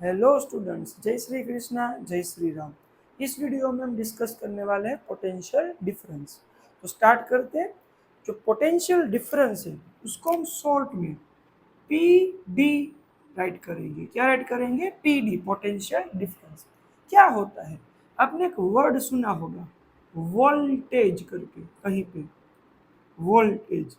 Hello students, जय श्री कृष्णा, जय श्री राम। इस वीडियो में हम डिस्कस करने वाले हैं पोटेंशियल डिफरेंस। तो स्टार्ट करते हैं। जो पोटेंशियल डिफरेंस है उसको हम शॉर्ट में पी डी राइट करेंगे। क्या राइट करेंगे? P D, potential difference. क्या होता है? आपने एक वर्ड सुना होगा वोल्टेज करके, कहीं पे वोल्टेज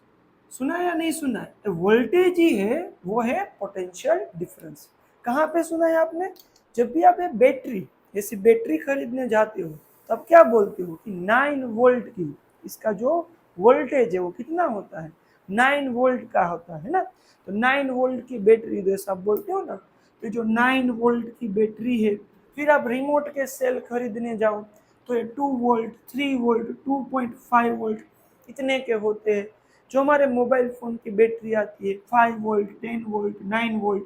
सुना है या नहीं सुना है? तो वोल्टेज ही है, वो है पोटेंशियल डिफरेंस। कहाँ पे सुना है आपने? जब भी आप एक बैटरी, जैसी बैटरी खरीदने जाते हो तब क्या बोलते हो कि 9 वोल्ट की, इसका जो वोल्टेज है वो कितना होता है? 9 वोल्ट का होता है ना। तो 9 वोल्ट की बैटरी जैसा आप बोलते हो ना। तो जो 9 वोल्ट की बैटरी है, फिर आप रिमोट के सेल खरीदने जाओ तो ये 2 वोल्ट, 3 वोल्ट, 2.5 वोल्ट इतने के होते हैं। जो हमारे मोबाइल फोन की बैटरी आती है 5 वोल्ट, 10 वोल्ट, 9 वोल्ट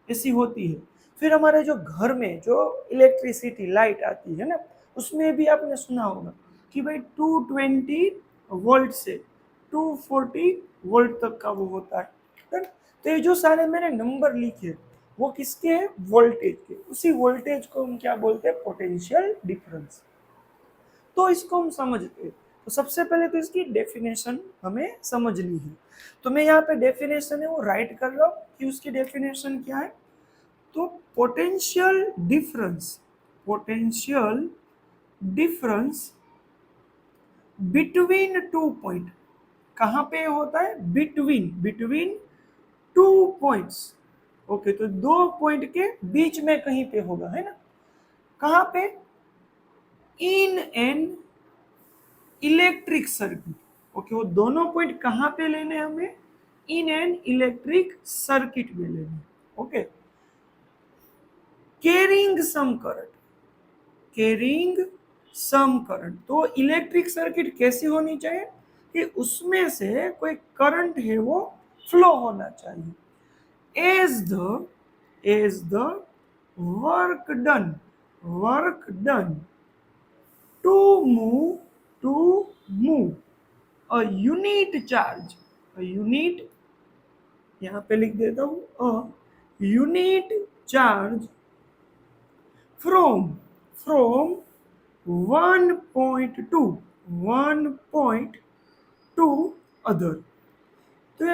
ऐसी होती है। फिर हमारे जो घर में जो इलेक्ट्रिसिटी लाइट आती है ना, उसमें भी आपने सुना होगा कि भाई 220 वोल्ट से 240 वोल्ट तक का वो होता है। तो ये जो सारे मैंने नंबर लिखे वो किसके हैं? वोल्टेज के। उसी वोल्टेज को हम क्या बोलते हैं? Potential difference. तो इसको हम समझते हैं। तो सबसे पहले तो इसकी डेफिनेशन हमें समझनी है। तो मैं यहाँ पे डेफिनेशन है वो राइट कर रहा हूँ कि उसकी डेफिनेशन क्या है। तो पोटेंशियल डिफरेंस बिटवीन 2 पॉइंट, कहाँ पे होता है? Between 2 points. ओके, तो 2 पॉइंट के बीच में कहीं पे होगा, है ना। कहाँ पे? In an electric circuit. Okay, वो दोनों पॉइंट कहाँ पे लेने हमें? इन एन इलेक्ट्रिक सर्किट में लेने। Okay, carrying some current. तो इलेक्ट्रिक सर्किट कैसी होनी चाहिए कि उसमें से कोई करंट है वो फ्लो होना चाहिए। As the work done to move a unit, यहाँ पे लिख देता हूँ, a unit charge from 1 point to other. तो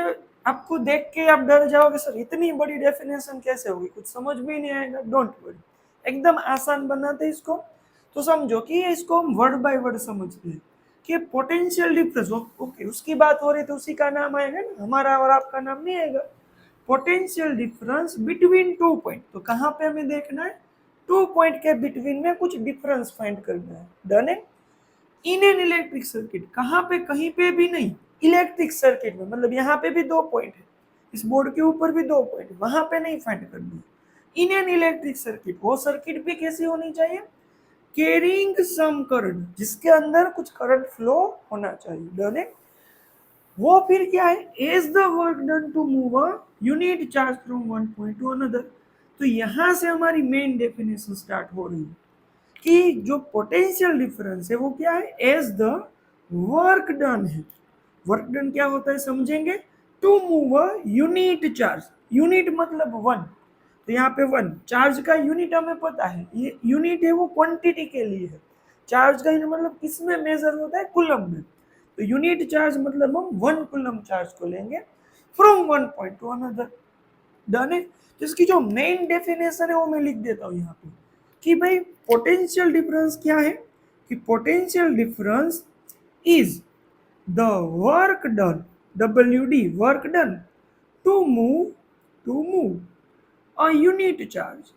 आपको देख के आप डर जाओगे, सर इतनी बड़ी डेफिनेशन कैसे होगी, कुछ समझ में नहीं आएगा। डोंट वरी, एकदम आसान बनाते हैं इसको। तो समझो कि इसको हम वर्ड बाय वर्ड समझते हैं कि पोटेंशियल डिफरेंस। ओके, उसकी बात हो रही तो उसी का नाम आएगा ना, हमारा और आपका नाम नहीं आएगा। पोटेंशियल डिफरेंस बिटवीन 2 पॉइंट, तो कहाँ पे हमें देखना है? 2 पॉइंट के बिटवीन में कुछ डिफरेंस फाइंड करना है। डन है। इन एन इलेक्ट्रिक सर्किट, कहाँ पे? कहीं पे भी नहीं, इलेक्ट्रिक सर्किट में, मतलब यहाँ पे भी 2 पॉइंट है, इस बोर्ड के ऊपर भी 2 पॉइंट है, वहां पे नहीं फाइंड करनी है। इन एन इलेक्ट्रिक सर्किट, वो सर्किट भी कैसी होनी चाहिए? कैरिंग सम करंट, जिसके अंदर कुछ करंट फ्लो होना चाहिए। डन है। वो फिर क्या है? As the work done to move a unit charge from one point to another. तो यहां से हमारी मेन डेफिनेशन स्टार्ट हो रही है कि जो पोटेंशियल डिफरेंस है वो क्या है? एज द वर्क डन है। वर्क डन क्या होता है समझेंगे। To move a unit charge, unit मतलब वन। तो यहाँ पे वन, चार्ज का यूनिट हमें पता है, ये यूनिट है वो क्वांटिटी के लिए है। चार्ज का यूनिट मतलब किसमें मेजर होता है? कूलम में। तो यूनिट चार्ज मतलब हम 1 कूलम चार्ज को लेंगे from one point to another. Done है। तो इसकी जो मेन डेफिनेशन है वो मैं लिख देता हूँ यहाँ पे कि भाई पोटेंशियल डिफरेंस क्या है कि potential difference is the work done, WD work done to move a unit charge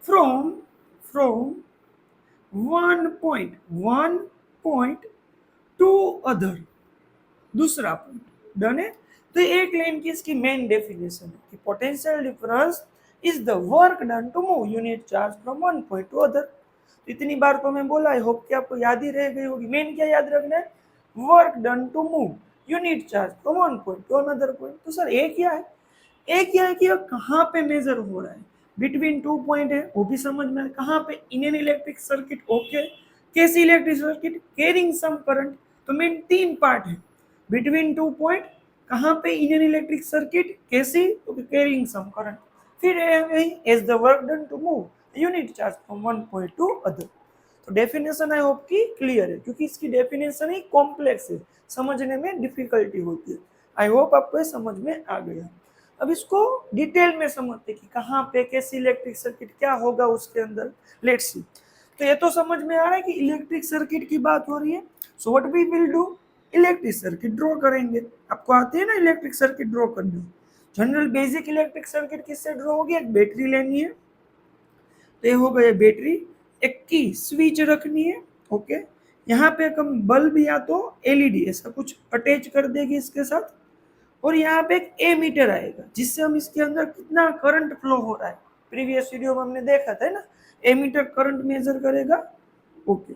from one point to other, दूसरा पॉइंट। डन है। तो एक लाइन की इसकी मेन डेफिनेशन है कि potential difference is the work done to move unit charge from one point to other. इतनी बार तो मैं बोला, आई होप कि आपको याद ही रह गई होगी। मेन क्या याद रखना है? Work done to move unit charge from one point to another point. तो सर एक क्या है? एक क्या है कि कहाँ पे मेजर हो रहा है? बिटवीन 2 पॉइंट है, वो भी समझ में। कहाँ पे? In an electric circuit. Okay, कैसी electric circuit? Carrying some current. तो मेन 3 पार्ट है बिटवीन 2 पॉइंट, कहाँ पे इन एन इलेक्ट्रिक सर्किट, कैसी, तो कैरिंग सम करंट। फिर as the work done to move unit charge from one point to other. तो definition I hope कि clear है, क्योंकि इसकी डेफिनेशन ही कॉम्प्लेक्स है, समझने में डिफिकल्टी होती है। आई होप आपको ये समझ में आ गया। अब इसको डिटेल में समझते कि कहाँ पे कैसी इलेक्ट्रिक सर्किट क्या होगा उसके अंदर। Let's see. तो ये तो समझ में आ रहा है कि इलेक्ट्रिक सर्किट की बात हो रही है। So what we will do, electric circuit draw करेंगे। आपको आती है ना इलेक्ट्रिक सर्किट ड्रॉ करनी। जनरल बेसिक इलेक्ट्रिक सर्किट किससे ड्रॉ होगी, एक बैटरी लेनी है, तो ये हो गया बैटरी, एक की स्विच रखनी है, ओके। यहाँ पे हम बल्ब या तो एलईडी ऐसा कुछ अटैच कर देंगे इसके साथ, और यहाँ पे एक एमीटर आएगा जिससे हम इसके अंदर कितना करंट फ्लो हो रहा है, प्रीवियस वीडियो में हमने देखा था ना, एमीटर करंट मेजर करेगा, ओके।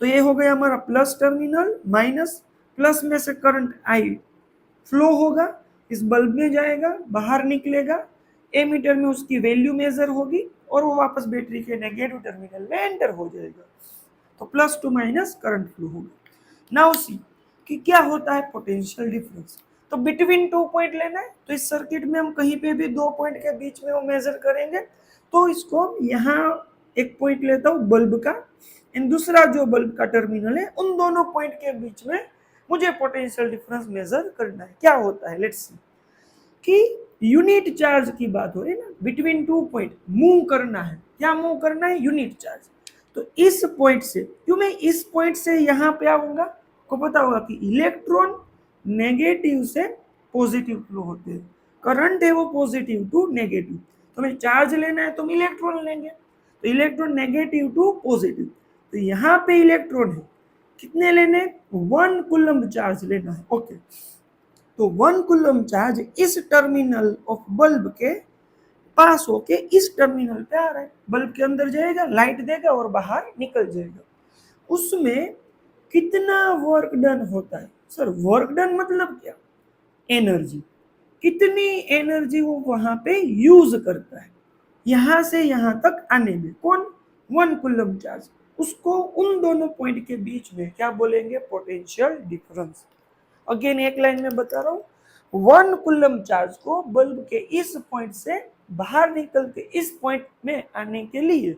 तो ये हो गया हमारा प्लस टर्मिनल, माइनस, प्लस में से करंट आई फ्लो होगा, इस बल्ब में जाएगा, बाहर निकलेगा, एमीटर में उसकी वैल्यू मेजर होगी और वो वापस बैटरी के नेगेटिव टर्मिनल में एंटर हो जाएगा। तो plus two minus current flow होगा। नाउ सी कि क्या होता है पोटेंशियल डिफरेंस। तो बिटवीन 2 पॉइंट लेना है, तो इस सर्किट में हम कहीं पे भी 2 पॉइंट के बीच में वो मेजर करेंगे। तो इसको यहाँ एक पॉइंट लेता हूँ बल्ब का, इन दूसरा जो बल्ब का टर्मिनल है, उन दोनों पॉइंट के बीच में मुझे पोटेंशियल डिफरेंस मेजर करना है। क्या होता है, लेट्स सी कि यूनिट चार्ज की बात हो रही है ना, बिटवीन 2 पॉइंट मूव करना है। क्या मूव करना है, यूनिट चार्ज। तो इस पॉइंट से, क्यों मैं इस पॉइंट से यहाँ पे आऊंगा, को पता होगा कि इलेक्ट्रॉन नेगेटिव से पॉजिटिव फ्लो होते हैं, करंट है वो पॉजिटिव टू नेगेटिव। तो हमें चार्ज लेना है तो हम इलेक्ट्रॉन लेंगे, तो इलेक्ट्रॉन नेगेटिव टू पॉजिटिव। तो यहाँ पे इलेक्ट्रॉन है, कितने लेने, 1 कूलम्ब चार्ज लेना है, ओके। तो 1 कूलम्ब चार्ज इस टर्मिनल ऑफ बल्ब के पास होके इस टर्मिनल पे आ रहा है, बल्ब के अंदर जाएगा, लाइट देगा और बाहर निकल जाएगा। उसमें कितना वर्क डन होता है, सर वर्क डन मतलब क्या, एनर्जी, कितनी एनर्जी वो वहां पे यूज करता है यहां से यहां तक आने में, कौन, 1 कूलम्ब चार्ज। उसको उन दोनों पॉइंट के बीच में क्या बोलेंगे, पोटेंशियल डिफरेंस। अगेन एक लाइन में बता रहा हूँ, 1 कूलम्ब चार्ज को बल्ब के इस पॉइंट से बाहर निकल के इस पॉइंट में आने के लिए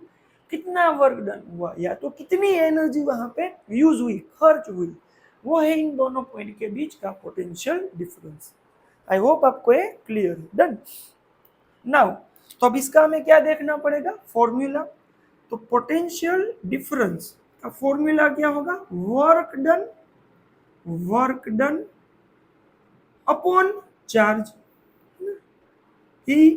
कितना वर्क डन हुआ, या तो कितनी एनर्जी वहां पे यूज हुई, खर्च हुई, वो है इन दोनों पॉइंट के बीच का पोटेंशियल डिफरेंस। आई होप आपको ये क्लियर है, डन। नाउ तो अब इसका हमें क्या देखना पड़ेगा, फॉर्मूला। तो पोटेंशियल डिफरेंस का फॉर्मूला क्या होगा, वर्क डन अपॉन चार्ज। ही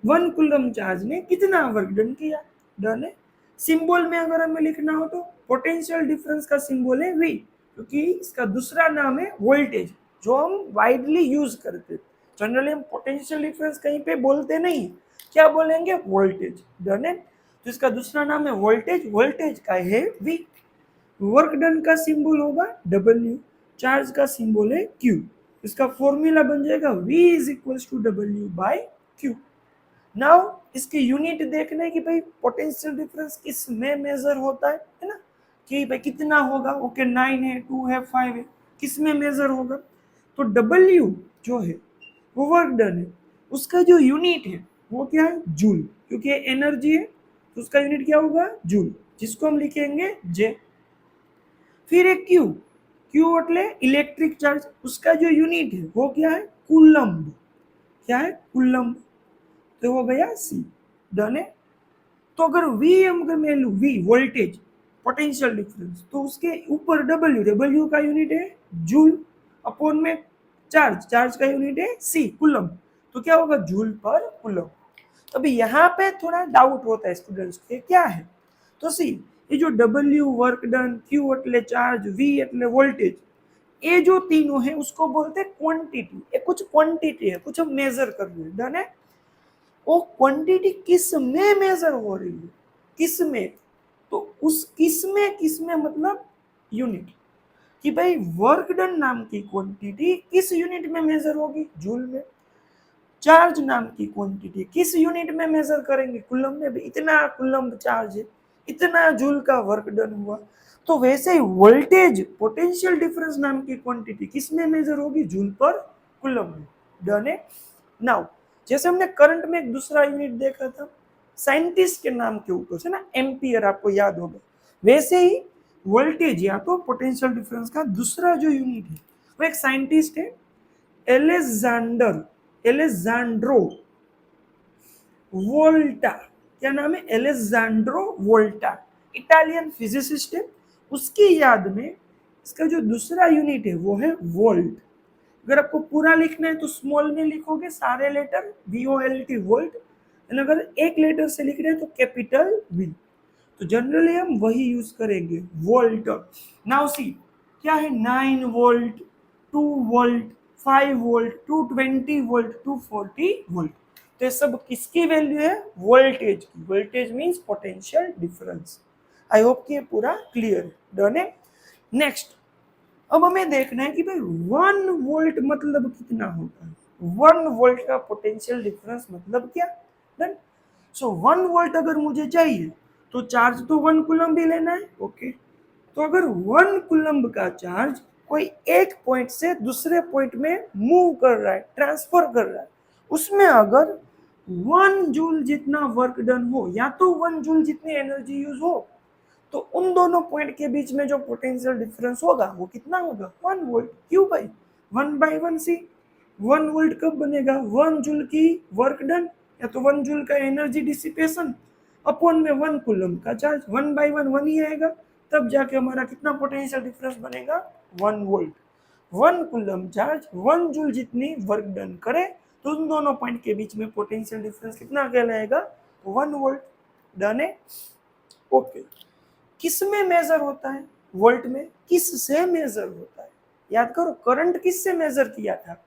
1 कूलम्ब चार्ज ने कितना वर्क डन किया, डन है। सिंबल में अगर हमें लिखना हो तो पोटेंशियल डिफरेंस का सिंबल है V, क्योंकि इसका दूसरा नाम है वोल्टेज, जो हम वाइडली यूज करते हैं। जनरली हम पोटेंशियल डिफरेंस कहीं पे बोलते नहीं, क्या बोलेंगे, वोल्टेज, डन है। तो इसका दूसरा नाम है वोल्टेज, वोल्टेज का है V। वर्क डन का सिंबल होगा W, चार्ज का सिंबल है Q। इसका फॉर्मूला बन जाएगा V is equal to W by Q। Now इसकी यूनिट देखना है कि भाई पोटेंशियल डिफरेंस किस में मेजर होता है ना, कि भाई कितना होगा, ओके 9 है, 2 है, 5 है, किस में मेजर होगा। तो W जो है वो वर्क डन है, उसका जो यूनिट है वो क्या है, जूल, क्योंकि एनर्जी है तो उसका यूनिट क्या होगा, जूल, जिसको हम लिखेंगे J। फिर एक Q, Q એટલે इलेक्ट्रिक चार्ज, उसका जो यूनिट है वो क्या है, कूलम्ब, क्या है, कूलम्ब, तो हो गया C, डन है। तो अगर V अगर मैं लूँ, V वोल्टेज, पोटेंशियल डिफरेंस, तो उसके ऊपर W, W का यूनिट है जूल, अपॉन में चार्ज, चार्ज का यूनिट है C, कूलम्ब, तो क्या होगा, जूल पर कूलम्ब। अभी यहाँ पे थोड़ा डाउट होता है स्टूडेंट्स के, क्या है, तो सी ये जो W वर्क डन, Q એટલે चार्ज, V એટલે वोल्टेज, ये जो तीनों है उसको बोलते हैं क्वांटिटी। ये कुछ क्वांटिटी है, कुछ हम मेजर कर रहे हैं, डन है। वो क्वांटिटी किस में मेजर हो रही है, किस में, तो उस किस में मतलब यूनिट, कि भाई वर्क डन नाम की क्वांटिटी किस यूनिट में मेजर होगी, जूल में। चार्ज नाम की क्वांटिटी किस यूनिट में मेजर करेंगे, कूलम्ब में। भी इतना कूलम्ब चार्ज है, इतना जूल का वर्क डन हुआ। तो वैसे ही वोल्टेज, पोटेंशियल डिफरेंस नाम की क्वांटिटी किस में मेजर होगी, जूल पर कूलम में। डन है। नाउ जैसे हमने करंट में एक दूसरा यूनिट देखा था साइंटिस्ट के नाम के ऊपर से ना, एम्पियर आपको याद होगा, वैसे ही वोल्टेज या तो पोटेंशियल डिफरेंस का दूसरा जो यूनिट है वो एक साइंटिस्ट है, एलेजांड्रो वोल्टा। क्या नाम है? एलेजांड्रो वोल्टा, इटालियन फिजिसिस्ट है। उसकी याद में इसका जो दूसरा यूनिट है वो है वोल्ट। अगर आपको पूरा लिखना है तो स्मॉल में लिखोगे सारे लेटर VOLT वोल्ट, और अगर एक लेटर से लिखना है तो कैपिटल V। तो जनरली हम वही यूज करेंगे, वोल्ट। नाउ सी क्या है, 9 volt, 2 volt, 5 volt, 220 volt, 240 volt. तो ये सब किसकी वैल्यू है? वोल्टेज की। Voltage means potential difference. आई होप कि ये पूरा क्लियर है। डन है। नेक्स्ट अब हमें देखना है कि भाई 1 वोल्ट मतलब कितना होता है। 1 वोल्ट का पोटेंशियल डिफरेंस मतलब क्या? डन। सो 1 वोल्ट अगर मुझे चाहिए तो चार्ज तो 1 कूलम भी लेना है। ओके, तो अगर 1 कूलम का चार्ज कोई एक पॉइंट से दूसरे पॉइंट में मूव कर रहा है, ट्रांसफर कर रहा है, उसमें अगर 1 जूल जितना वर्क डन हो या तो 1 जूल जितनी एनर्जी यूज हो, तो उन दोनों पॉइंट के बीच में जो पोटेंशियल डिफरेंस होगा वो कितना होगा? 1 वोल्ट। क्यों भाई? 1/1 सी। 1 वोल्ट कब बनेगा? 1 जूल की वर्क डन या तो 1 जूल का एनर्जी डिसिपेशन अपॉन में 1 कूलम का चार्ज। 1/1 1 ही आएगा, तब जाके हमारा कितना पोटेंशियल डिफरेंस बनेगा? 1 वोल्ट। 1 कूलम चार्ज 1 जूल जितनी वर्क डन करे तो उन दोनों पॉइंट के बीच में पोटेंशियल डिफरेंस कितना कहलाएगा? 1 वोल्ट। डन है। ओके, किस में मेजर होता है? वोल्ट में। किस से मेजर होता है? याद करो, करंट किस से मेजर किया था?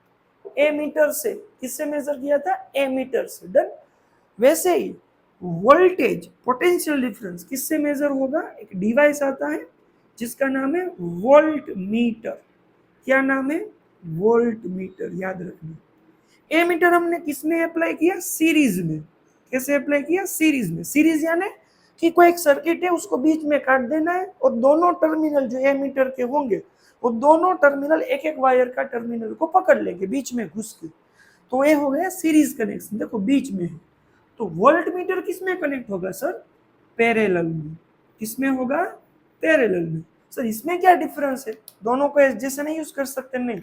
एमीटर से। किससे मेजर किया था? एमीटर से। डन। वैसे ही वोल्टेज पोटेंशियल डिफरेंस किससे मेजर होगा? एक डिवाइस आता है जिसका नाम है वोल्ट मीटर। क्या नाम है? Volt meter. याद रखना। एमीटर हमने किस में अप्लाई किया? सीरीज में। कैसे अप्लाई किया? सीरीज में। सीरीज यानी कि कोई एक सर्किट है उसको बीच में काट देना है और दोनों टर्मिनल जो एमीटर के होंगे वो दोनों टर्मिनल एक एक वायर का टर्मिनल को पकड़ लेंगे बीच में घुस के, तो ये हो गया सीरीज कनेक्शन। देखो बीच में है। तो वोल्ट मीटर किस में कनेक्ट होगा सर? पैरेलल में। किस में होगा? पैरेलल में। सर इसमें क्या डिफरेंस है? दोनों को जैसे नहीं यूज कर सकते? नहीं।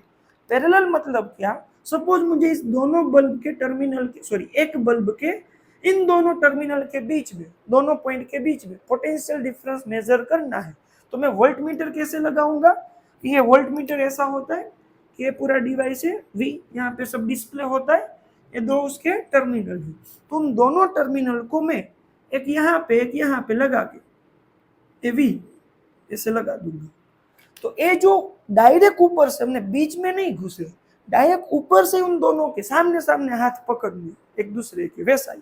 पैरेलल मतलब क्या? सपोज मुझे इस दोनों बल्ब के टर्मिनल के, सॉरी एक बल्ब के इन दोनों टर्मिनल के बीच में, दोनों पॉइंट के बीच में पोटेंशियल डिफरेंस मेजर करना है, तो मैं वोल्ट मीटर कैसे लगाऊंगा? ये वोल्ट मीटर ऐसा होता है कि ये पूरा डिवाइस है V, यहाँ पे सब डिस्प्ले होता है, ये दो उसके टर्मिनल है, तो उन दोनों टर्मिनल को मैं एक यहाँ पे एक यहाँ पे लगा के ये V ऐसे लगा दूंगा। तो ये जो डायरेक्ट ऊपर से, हमने बीच में नहीं घुसे, डायरेक्ट ऊपर से उन दोनों के सामने सामने हाथ पकड़ लिए एक दूसरे के, वैसा ही।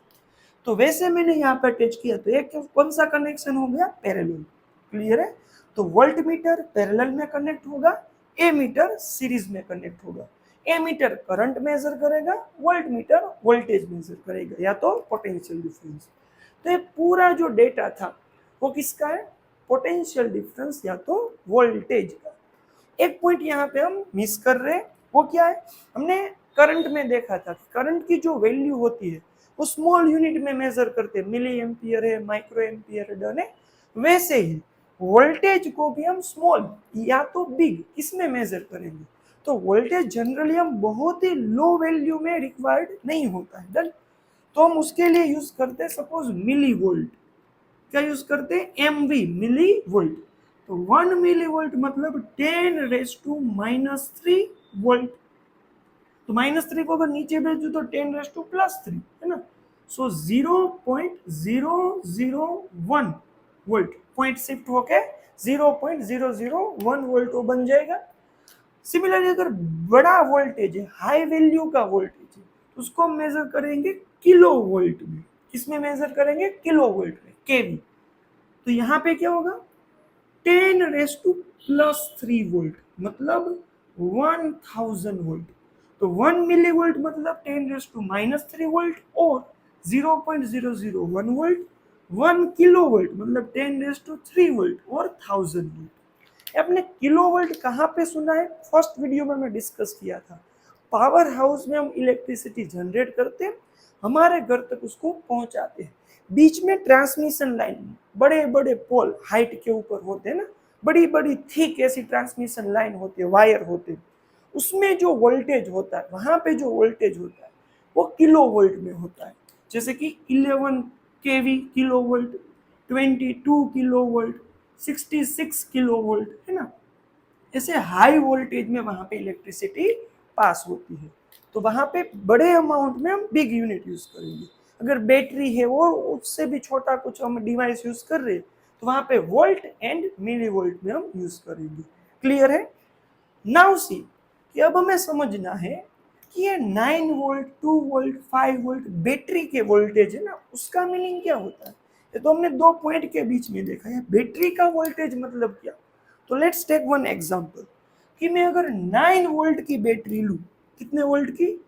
तो वैसे मैंने यहाँ पे अटैच किया, तो एक कौन सा कनेक्शन हो गया? पैरेलल। क्लियर है? तो वोल्ट मीटर पैरेलल में कनेक्ट होगा, ए मीटर सीरीज में कनेक्ट होगा। ए मीटर करंट मेजर करेगा, वोल्ट मीटर वोल्टेज मेजर करेगा या तो पोटेंशियल डिफरेंस। तो ये पूरा जो डेटा था वो किसका है? पोटेंशियल डिफरेंस या तो वोल्टेज का। एक पॉइंट यहाँ पे हम मिस कर रहे हैं, वो क्या है? हमने करंट में देखा था कि करंट की जो वैल्यू होती है वो स्मॉल यूनिट में मेजर करते हैं, मिली एम्पियर है, माइक्रो एम्पियर है। डन है। वैसे ही वोल्टेज को भी हम स्मॉल या तो बिग किसमें मेजर करेंगे? तो वोल्टेज जनरली हम बहुत ही लो वैल्यू में रिक्वायर्ड नहीं होता है। डन। तो हम उसके लिए यूज करते हैं सपोज मिली वोल्ट। क्या यूज करते हैं? MV, milli volt. तो 1 मिली वोल्ट मतलब 10⁻³ वोल्ट। तो -3 को अगर नीचे भेज दू तो 10⁻+3 है ना। सो 0.001 वोल्ट, पॉइंट शिफ्ट होके 0.001 वोल्ट वो बन जाएगा। सिमिलरली अगर बड़ा वोल्टेज है, हाई वैल्यू का वोल्टेज है, तो उसको मेजर करेंगे किलो वोल्ट में। किसमें मेजर करेंगे? किलो वोल्ट में, केवी। तो यहाँ पे क्या होगा? 10⁻+3 वोल्ट मतलब 1000 वोल्ट। तो 1 मिली वोल्ट मतलब 10⁻³ वोल्ट और 0.001 वोल्ट। 1 किलो वोल्ट मतलब 10⁻³ वोल्ट और 1000 वोल्ट। आपने किलो वोल्ट कहाँ पे सुना है? फर्स्ट वीडियो में मैं डिस्कस किया था, पावर हाउस में हम इलेक्ट्रिसिटी जनरेट करते हैं, हमारे घर तक उसको पहुंचाते हैं। बीच में ट्रांसमिशन लाइन, बड़े बड़े पोल हाइट के ऊपर होते हैं ना, बड़ी बड़ी थिक ऐसी ट्रांसमिशन लाइन होती है, वायर होते हैं, उसमें जो वोल्टेज होता है, वहां पे जो वोल्टेज होता है वो किलो वोल्ट में होता है। जैसे कि 11 KV kilovolt, 22 kilovolt, 66 kilovolt, है ना। ऐसे हाई वोल्टेज में वहां पे इलेक्ट्रिसिटी पास होती है। तो वहां पे बड़े अमाउंट में हम बिग यूनिट यूज करेंगे। अगर बैटरी है वो उससे भी छोटा कुछ हम डिवाइस यूज कर रहे हैं, तो वहां पे वोल्ट एंड मिली वोल्ट में हम यूज करेंगे। क्लियर है? नाउ सी कि अब हमें समझना है कि ये 9 वोल्ट, 2 वोल्ट, 5 वोल्ट बैटरी के वोल्टेज है ना, उसका मीनिंग क्या होता है। ये तो हमने दो पॉइंट के बीच में देखा है, बैटरी का वोल्टेज मतलब क्या। तो लेट्स टेक वन एग्जांपल कि मैं अगर 9 वोल्ट की बैटरी लूं, कितने वोल्ट की,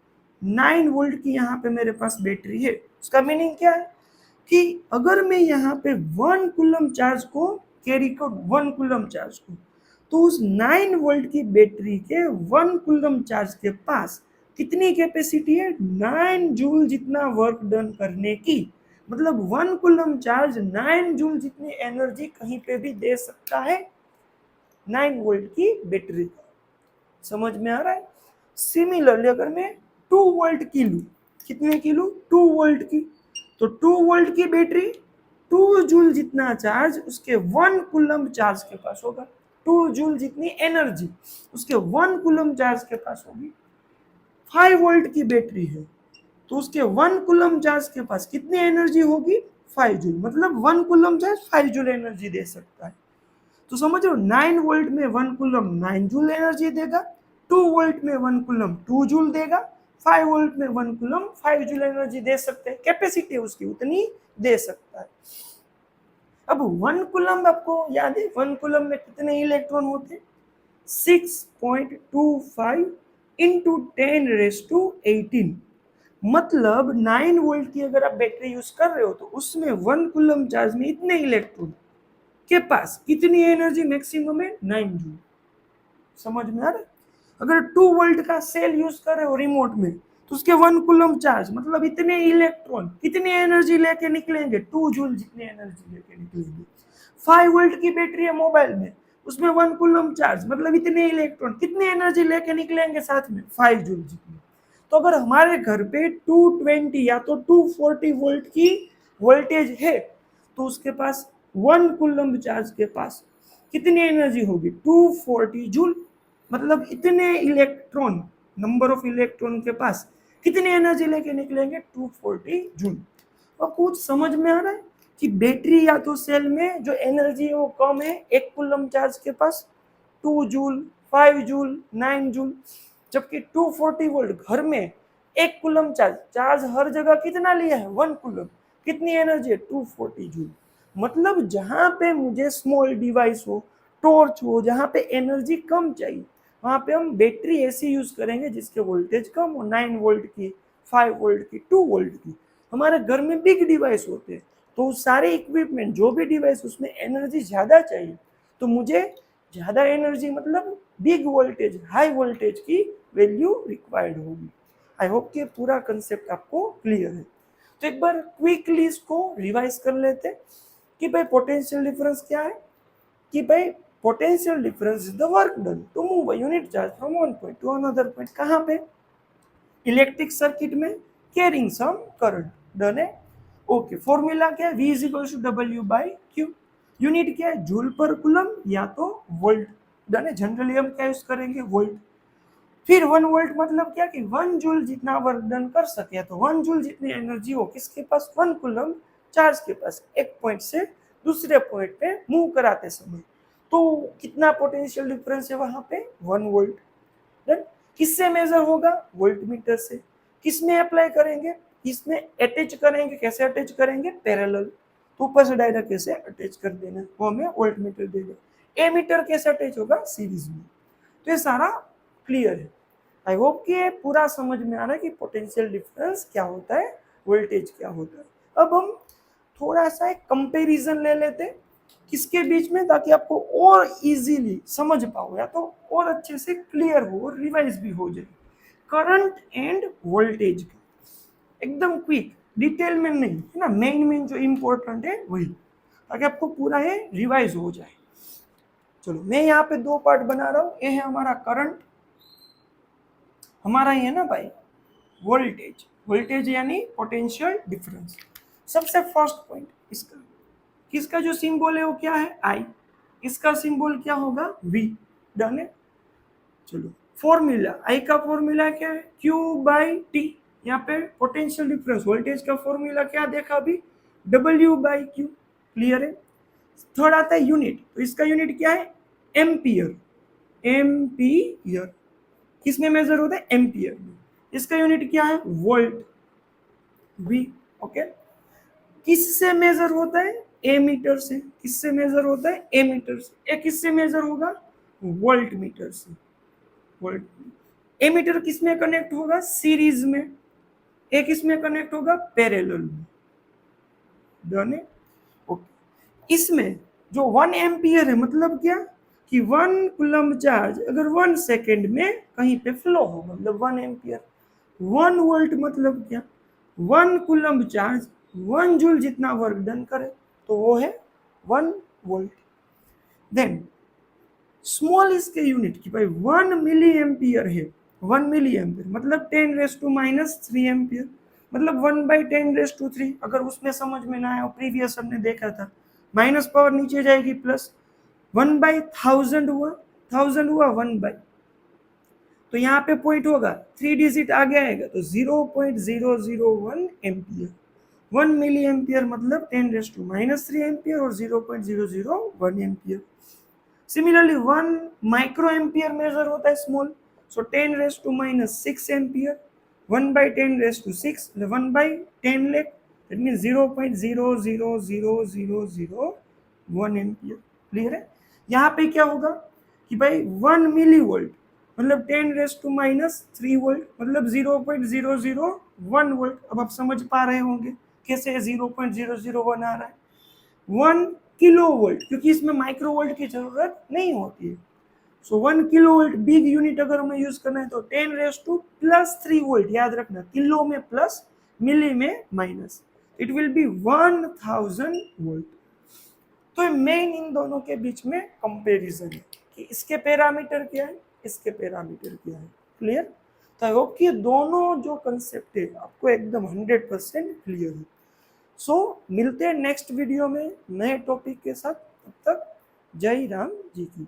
9 वोल्ट की यहाँ पे मेरे पास बैटरी है, उसका मीनिंग क्या है कि अगर मैं यहाँ पे 1 कूलम चार्ज को कैरी करूं, 1 कूलम चार्ज को, तो उस 9 वोल्ट की बैटरी के 1 कूलम चार्ज के पास कितनी कैपेसिटी है, 9 जूल जितना वर्क डन करने की। मतलब 1 कूलम चार्ज 9 जूल जितनी एनर्जी कहीं पे भी दे सकता है 9 वोल्ट की बैटरी। समझ में आ रहा है? सिमिलरली अगर मैं 2 वोल्ट की लूं, कितने की लूं, 2 वोल्ट की, तो 2 वोल्ट की बैटरी 2 जूल जितना चार्ज उसके 1 कूलम चार्ज के पास होगा। 2 जूल जितनी एनर्जी उसके 1 कूलम चार्ज के पास होगी। 5 वोल्ट की बैटरी है तो उसके 1 कूलम चार्ज के पास कितनी एनर्जी होगी, 5 जूल। मतलब 1 कूलम चार्ज 5 जूल एनर्जी दे सकता है। तो समझ लो 9 वोल्ट में 1 कूलम 9 जूल एनर्जी देगा, 2 वोल्ट में 1 कूलम 2 जूल देगा, 5 वोल्ट में 1 कूलम 5 जूल एनर्जी दे सकते हैं। कैपेसिटी उसकी उतनी दे सकता है। अब 1 कूलम आपको याद है, 1 कूलम में कितने इलेक्ट्रॉन होते हैं, 6.25 इंटू 10⁻18। मतलब 9 वोल्ट की अगर आप बैटरी यूज कर रहे हो तो उसमें 1 कूलम चार्ज में इतने इलेक्ट्रॉन के पास कितनी एनर्जी मैक्सिमम है, 9 जूल। समझ में आ रहा है? अगर 2 वोल्ट का सेल यूज कर रहे हो रिमोट में, तो उसके 1 कूलम चार्ज मतलब इतने इलेक्ट्रॉन कितनी एनर्जी लेके निकलेंगे, 2 जूल जितनी एनर्जी लेके निकलेंगे। 5 वोल्ट की बैटरी है मोबाइल में, उसमें 1 कूलम चार्ज मतलब इतने इलेक्ट्रॉन कितनी एनर्जी लेके निकलेंगे साथ में, 5 जूल जितनी। तो अगर हमारे घर पे 220 या तो 240 वोल्ट की वोल्टेज है, तो उसके पास 1 कूलम चार्ज के पास कितनी एनर्जी होगी, 240 जूल। मतलब इतने इलेक्ट्रॉन, नंबर ऑफ इलेक्ट्रॉन के पास कितनी एनर्जी लेके निकलेंगे, 240 जूल। और कुछ समझ में आ रहा है कि बैटरी या तो सेल में जो एनर्जी है वो कम है 1 कूलम चार्ज के पास, 2 जूल, 5 जूल, 9 जूल। जबकि 240 वोल्ट घर में 1 कूलम चार्ज, चार्ज हर जगह कितना लिया है, 1 कूलम, कितनी एनर्जी है, 240 जूल। मतलब जहां पे मुझे स्मॉल डिवाइस हो, टॉर्च हो, जहां पे एनर्जी कम चाहिए, वहां पे हम बैटरी ऐसी यूज करेंगे जिसके वोल्टेज कम हो, 9 वोल्ट की, 5 वोल्ट की, 2 वोल्ट की। हमारे घर में बिग डिवाइस होते हैं, तो सारे इक्विपमेंट जो भी डिवाइस उसमें एनर्जी ज्यादा चाहिए, तो मुझे ज्यादा एनर्जी मतलब बिग वोल्टेज, हाई वोल्टेज की वैल्यू रिक्वायर्ड होगी। आई होप कि पूरा कंसेप्ट आपको क्लियर है। तो एक बार क्विकली इसको रिवाइज कर लेते हैं कि भाई पोटेंशियल डिफरेंस क्या है, कि भाई potential difference is the work done to move a unit charge from one point to another point. कहाँ पे, इलेक्ट्रिक सर्किट में कैरिंग सम करंट। डन है। ओके, फॉर्मूला क्या है, V is equal to W/Q। Unit क्या है, joule पर coulomb या तो वोल्ट। डन है। जनरली हम क्या यूज करेंगे, वोल्ट। फिर 1 वोल्ट मतलब क्या कि 1 जूल जितना वर्क डन कर सके, तो 1 जूल जितनी एनर्जी हो किसके पास, 1 कूलम चार्ज के पास, एक पॉइंट से दूसरे पॉइंट पे मूव कराते समय। तो कितना पोटेंशियल डिफरेंस है वहां पे, 1 वोल्ट। देन किससे मेजर होगा, वोल्ट मीटर से। किसमें अप्लाई करेंगे, इसमें अटैच करेंगे। कैसे अटैच करेंगे, पैरेलल। तो ऊपर से डायरेक्ट कैसे अटैच कर देना, वो हमें वोल्ट मीटर देगा। ए मीटर कैसे अटैच होगा, सीरीज में। तो ये सारा क्लियर है। आई होप कि ये पूरा समझ में आ रहा है कि पोटेंशियल डिफरेंस क्या होता है, वोल्टेज क्या होता है। अब हम थोड़ा सा एक कंपैरिजन ले लेते हैं किसके बीच में, ताकि आपको और इजीली समझ पाओ या तो और अच्छे से क्लियर हो और रिवाइज भी हो जाए। करंट एंड वोल्टेज का, एकदम क्विक, डिटेल में नहीं है ना, मेन जो इम्पोर्टेंट है वही, ताकि आपको पूरा ये रिवाइज हो जाए। चलो मैं यहाँ पे 2 पार्ट बना रहा हूँ। ये है हमारा करंट, हमारा ये है ना भाई वोल्टेज, वोल्टेज यानी पोटेंशियल डिफरेंस। सबसे फर्स्ट पॉइंट इसका, किसका जो सिंबल है वो क्या है, आई, इसका सिंबल क्या होगा, वी। डन है। चलो फॉर्मूला, आई का फॉर्मूला क्या है, Q बाई टी। यहाँ पे पोटेंशियल डिफरेंस वोल्टेज का फॉर्मूला क्या देखा अभी, W बाई क्यू। क्लियर है। थर्ड आता है यूनिट, तो इसका यूनिट क्या है, एम्पियर। एम्पियर किस में मेजर होता है, एम्पियर में। इसका यूनिट क्या है, वोल्ट, वी। ओके, किससे मेजर होता है, एमीटर से। किससे मेजर होता है, एमीटर से। ये किससे मेजर होगा, वोल्ट मीटर से। वोल्ट, एमीटर किस में कनेक्ट होगा, सीरीज में। एक इसमें कनेक्ट होगा पैरेलल में। डन है। ओके, इसमें जो 1 एम्पियर है मतलब क्या, कि 1 कूलम्ब चार्ज अगर 1 सेकेंड में कहीं पे फ्लो हो मतलब 1 एम्पियर। 1 वोल्ट मतलब क्या, 1 कूलम्ब चार्ज 1 जूल जितना वर्क डन करे तो वो है 1 वोल्ट। देन स्मॉल इसके यूनिट की भाई 1 मिली एम्पियर है, 1 मिली एम्पियर मतलब 10⁻³ एम्पियर, मतलब 1/10⁻³ अगर उसमें समझ में ना आया, प्रीवियस हमने देखा था, माइनस पावर नीचे जाएगी प्लस, 1/1000 हुआ, 1000 हुआ 1 बाई, तो यहाँ पे पॉइंट होगा 3 डिजिट आगे आएगा तो 0.001 एम्पियर। 1 मिली एम्पियर मतलब 10⁻³ एम्पियर और 0.001 ampere. Similarly 1 micro ampere measure होता है small, so 10⁻⁻6 ampere, 1/10⁻6 1/10 lakh, that mean 0.0000001 ampere. Clear है। यहाँ पे क्या होगा कि भाई 1 मिली वोल्ट मतलब 10⁻³ वोल्ट मतलब 0.001 वोल्ट। अब आप समझ पा रहे होंगे कैसे 0.001 आ रहा है। 1 किलो वोल्ट, क्योंकि इसमें माइक्रो वोल्ट की जरूरत नहीं होती है, सो 1 किलो वोल्ट बिग यूनिट अगर हमें यूज करना है तो 10⁻³ वोल्ट, याद रखना किलो में प्लस मिली में minus, it will be 1000 volt. तो मेन इन दोनों के बीच में कंपैरिजन है कि इसके पैरामीटर क्या है, इसके पैरामीटर क्या है। क्लियर। तो आई होप कि दोनों जो कंसेप्ट है आपको एकदम 100% क्लियर है। सो मिलते हैं नेक्स्ट वीडियो में नए टॉपिक के साथ, तब तक जय राम जी की।